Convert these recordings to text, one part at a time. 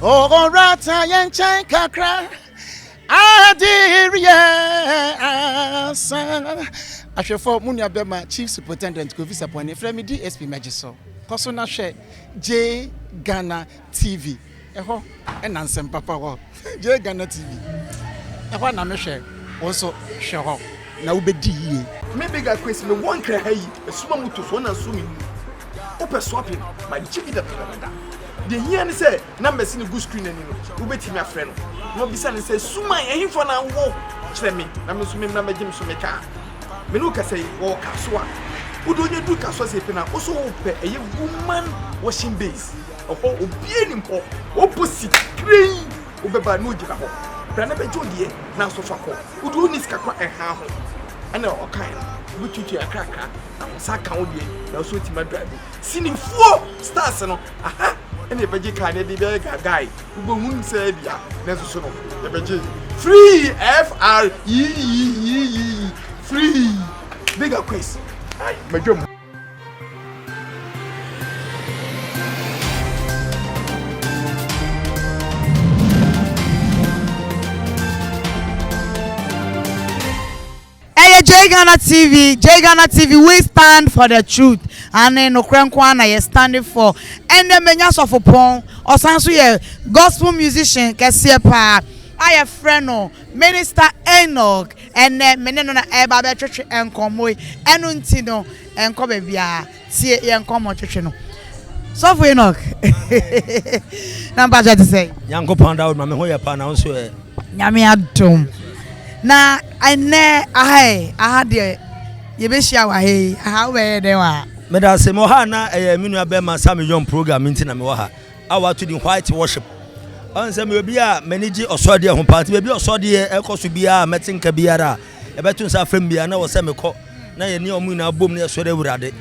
Oh, rata yen chan kakra. Adiria asa. Ashefo Munya Bema, Chief Superintendent KOFI Sapone, Fremi DSP Magiso. Koso na hwe J Ghana TV. Eho enansem papa wo. J Ghana TV. Eho na me hwe also hwe ho. Na ubedi yie. Me bigger question me one kra hayi. Esuma muto so na sumi. Ope swapping my chibi da pela. The here ni say na mesi ni good screen ani no. Ubetimi afre no. No bisa ni say suma ehimfo na wo. Kire me na me sumi na megim so me ka. Me no ka say wo kaso a. Udonye du kaso se pe na oso wo pe eye woman washing base. Oho obie ni mpo. Opposite crane. Obeba no jika ho. Bra na be jodie na so fa ko. Udu ni sika kwa eha ho. Ana o kan. Bututu akraka. Na sa kan odie. Na so ti ma drive. Sinifo stars no. Aha. Ene beje kan de be guy. Ugo hun say dia. Na so no. E beje free FR free. Bigger quiz. Ai, majom. J Ghana TV, we stand for the truth. And no Krenkwana is standing for. And the menyas of upon or sansu ye gospel musician Kesiepa. I have friend no Minister Enock and Menena Eba Church and Comoy and Untino and Cobebia see and Como Church. So for Enock. Number to say. Yanko pound out my hoya pan also. Yami Adum. Na ane ahade ye be hia wa he aha we de wa me da se mo ha na minu abema sam yon program nti na me wa ha awa to the white worship on se me obi a manage osode ho party be osode ekoso bia metinka biara e betu nsa fam bia na wo se me ko na ye ni omu na bom na esore awurade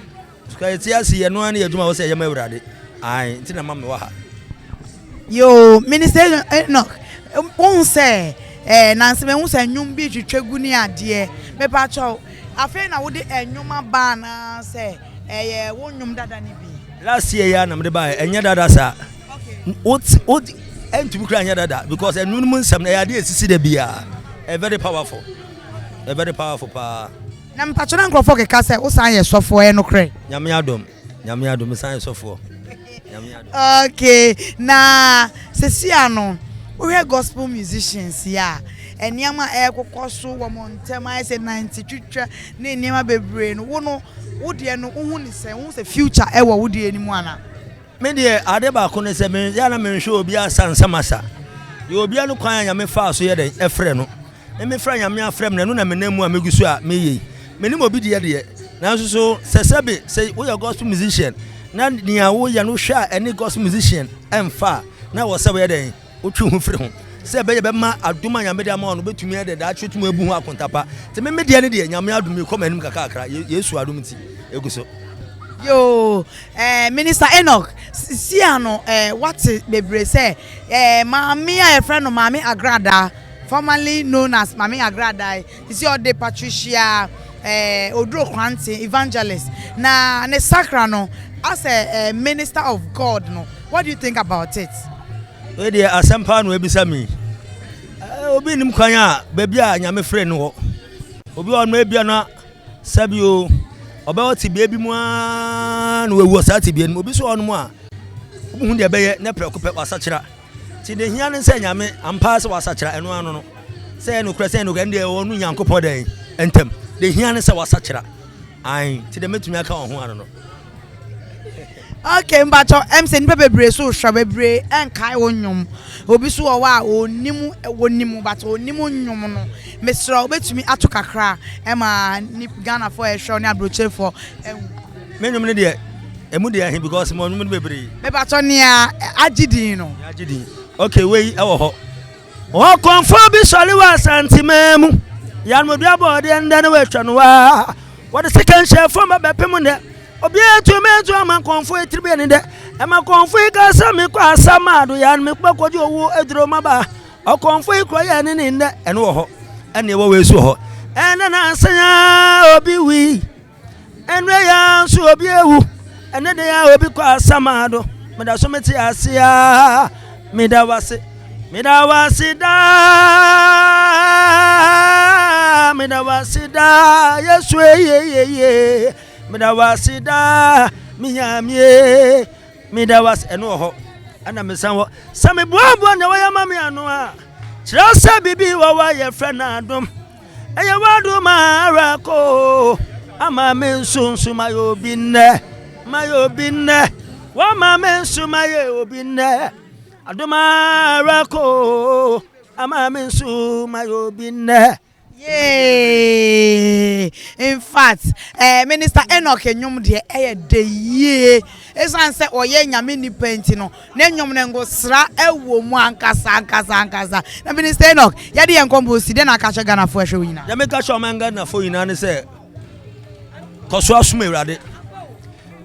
suka ye tiase ye no an ye djuma wo se ye ma awurade ai nti na ma me wa ha yo Minister Enock on say nanse me hu se nwum bi twetwagu ni ade me pa cho afi na wo de enwuma ba na se ye wo nwum dada ni bi last year ya na me de ba enye dada sa what entu bi kra enye dada because enwum nsam na ya de esisi de bia very powerful pa na me pa cho na nkrofo ke ka se wo san ye sofo e no kre nyame adom san ye sofo nyame adom okay na sesia no we hear gospel musicians ya eniama ekokoso wo montem I say 90 twitwa na eniama bebre no wo no wo de no hu ni se wo se future e wo de ani mu ana me de ade ba ko ne se me ya na me hwe obi asansamasa ye obi anu kwan anya me fa so ye de efre no e me fra nya me afrem na no na me namu a megusu a me yi me ni obi de ye na so sesebe say we are gospel musician na nia wo ya no hwa any gospel musician emfa na wo se we de otwu hu firi ho se be ma aduma nyame de ma no betumi de da atwetum ebu ho akontapa te me de ne de nyame adumi ko manim kakakra yesu adum ti eguso yo Minister Enock siano what bebre say maami a friend no Nana Agradaa formerly known as Nana Agradaa is your de Patricia ODURO Kwanti evangelist na ne sacra no as a minister of God no what do you think about it? We dey asempa no ebisa mi obi nim kwan a baabi a nyame frɛ no ho obi ono ebia na sabio oba oti baabi mu a no wewu sa ti bia no obi so ono mu a obu de bɛyɛ na prɛkopɛ wasakira ti de hia ne sɛ nyame ampa sɛ wasakira eno ano no sɛ no kra sɛ no gande onu nyankopɔ dan entem de hia ne sɛ wasakira ai ti de metumi aka ho ano no. Okay, mbacho MC ni bebre so hwa bebre enkai wonnwom obi so wo a onimu but onimu nnwom no mesra obetumi ato kakra e ma ni Ghana for e hwa ni abroche for menwom ne de emu de ahi because mo nnwom bebre me bacho ne agidin no agidin okay we e wo ho o konfo bi sori wa santimemu yan mo bia bo de nda ne we hwa no wa what the second chef from bepem ne obi etu ama konfo etribe ni de e ma konfo ka sami kwa asamado ya me kpakoji owo eduro maba o konfo ikro ya ni ni de ene wo ho ene wo wesu ho ene na ansanya obi wi ene ya nso obi ewu ene de ya obi kwa asamado me da so meti asia Medawase da Yesu ye medawase da minyamie medawase eno ho ana mesan ho same boabo na waya mame ano a kirasa bibi wa ye frena adom eye wadom arako ama mensunsu mayo binne wa ma mensu mayo binne adoma rako ama mensu mayo binne. Yay! In fact, Minister Enock enyum de de ye. Esan se oye nyame ni penti no. Na enyum na ngo sra ewo mu ankasa. Na Minister Enock, ya de enkombo si de na ka che Ghana fo ehwe yina. Ya me ka che man Ghana fo yina ne se koso asuma ewrade.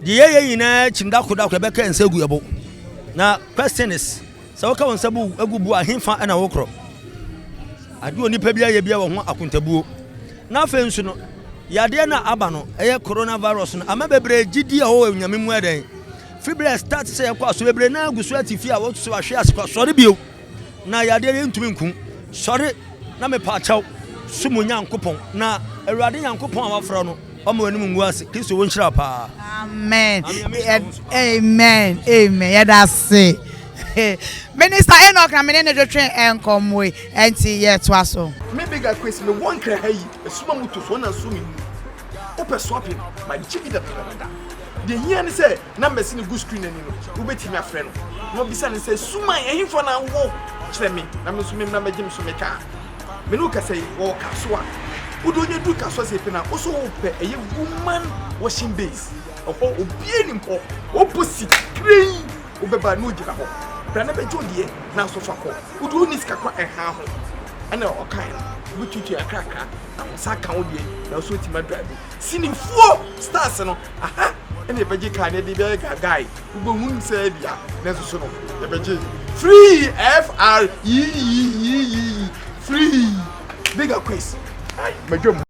De ye yina chimda koda ko be ka ense gu ebo. Na question is, so ka won sabu agubu ahemfa na wokro. Adu oni pa bia ye bia wo ho akuntabuo na afensu no yade na aba no eye coronavirus no ama bebre gidi a wo nyame mu eden fibre start say kwa so bebre na agusu atifi a wo so ahwe asekwa sori bio na yade ye ntumi nkun sori na me pa chaw sumu nyankopon na awurade nyankopon a wafra no omo anim ngu ase kristo wo nhyira pa amen yeah that's it. Minister Enock na menene de twen enkomwe enti ye to aso me bigger question me one kra hayi esuma mutu so na so mi ope swapping my chibi da the here ni say na mesi ni good screen ani no wo betimi afre no no bisa ni say suma ehimfo na wo kire me na me sumim na megim so me ka me no ka say wo ka so a wo do nye du ka so say pe na wo so wo pe eye woman washing base oho obie ni mpo opposite green wo beba no gina ho brana be jodie na so fa ko udu ni ska kwa eha ho ana o kan no bututu akraka na sa kan odie na so ti madra bi sinifuo stars no aha ene beji kan ne di be guy ugo hun se bia na so no e beji free free bigger quiz ai medwom